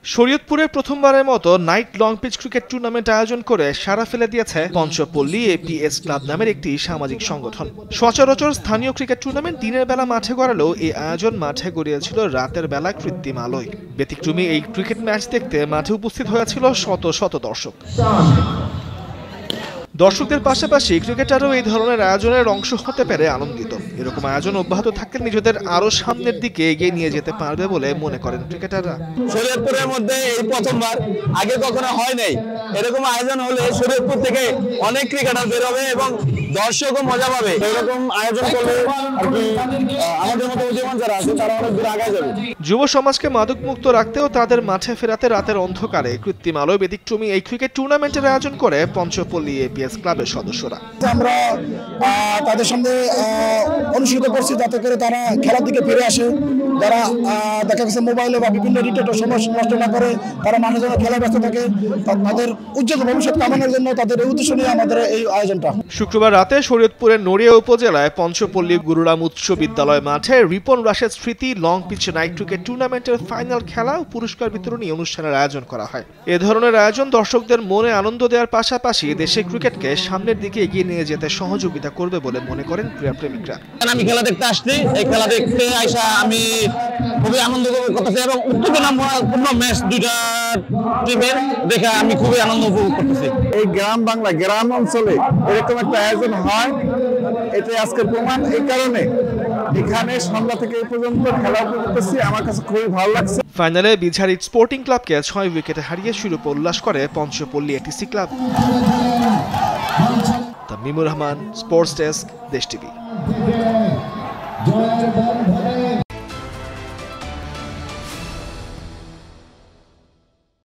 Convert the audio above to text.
শরীয়তপুরে প্রথমবারের মতো night long pitch cricket tournament আয়োজন করে সাড়া ফেলে দিয়েছে পঞ্চপল্লী এপিএস ক্লাব নামের একটি সামাজিক সংগঠন। সচরাচর স্থানীয় ক্রিকেট টুর্নামেন্ট দিনের বেলা মাঠে গড়ালেও এই আয়োজন মাঠে গড়িয়েছিল রাতের বেলা কৃত্রিম আলোয়। ব্যতিক্রমী এই ক্রিকেট ম্যাচ দেখতে মাঠে উপস্থিত হয়েছিল শত শত দর্শক। দর্শকদের পাশাপাশি ক্রিকেটারও এই ধরনের আয়োজনের অংশ হতে পেরে আনন্দিত। এরকম আয়োজন অব্যাহত থাকলে নিজেদের আরো সামনের দিকে এগিয়ে নিয়ে যেতে পারবে বলে মনে করেন ক্রিকেটাররা। শরীয়তপুরের মধ্যে এই প্রথমবার, আগে কখনো হয় নাই। এরকম আয়োজন হলে শরীয়তপুর থেকে অনেক ক্রিকেটার বের হবে এবং দর্শকও মজা পাবে। এরকম আয়োজন করলে আমাদের মতো উদীয়মান যারা আছে তারা অনেক দূর আগে যাবে। যুব সমাজকে মাদক মুক্ত রাখতেও তাদের মাঠে ফেরাতে রাতের অন্ধকারে কৃত্রিম আলোয় ব্যতিক্রমী এই ক্রিকেট টুর্নামেন্টের আয়োজন করে পঞ্চপল্লী এপিএস ক্লাবের সদস্যরা। আমরা তাদের সামনে অনুষ্ঠিত করছি যাতে করে তারা খেলার দিকে ফিরে আসে। যারা দেখা গেছে মোবাইলে বা বিভিন্ন রিটেটে সময় নষ্ট না করে তারা মাঠে যেন খেলায় ব্যস্ত থাকে, তাদের উজ্জ্বল ভবিষ্যৎ কামনার জন্য তাদের এই উদ্দেশ্য নিয়ে আমাদের এই আয়োজনটা। শুক্রবার রাতে শরীয়তপুরের নড়িয়া উপজেলায় পঞ্চপল্লী গুরুরাম উচ্চ বিদ্যালয় মাঠে রিপন রাশেদ স্মৃতি লং পিচ নাইট ক্রিকেট টুর্নামেন্টের ফাইনাল খেলা ও পুরস্কার বিতরণী অনুষ্ঠানের আয়োজন করা হয়। এ ধরনের আয়োজন দর্শকদের মনে আনন্দ দেওয়ার পাশাপাশি দেশের ক্রিকেটকে সামনের দিকে এগিয়ে নিয়ে যেতে সহযোগিতা করবে বলে মনে করেন ক্রীড়াপ্রেমিকরা। আমি খেলা দেখতে আসছি, এই খেলা দেখতে আইসা আমি খুবই আনন্দ করতেছি এবং উত্তেজনাপূর্ণ ম্যাচ দুইটা টিমের দেখে আমি খুবই আনন্দ উপভোগ করতেছি। এই গ্রাম বাংলা গ্রাম অঞ্চলে এরকম একটা আয়োজন হয়, এটা আজকের প্রমাণ। এই কারণে এখানে সন্ধ্যা থেকে এই পর্যন্ত খেলা করতেছি, আমার কাছে খুবই ভালো লাগছে। ফাইনালে বিঝারি স্পোর্টিং ক্লাবকে 6 উইকেটে হারিয়ে শিরোপা উল্লাস করে Panchapalli ATC club. Tamimur Rahman, sports desk, Desh TV.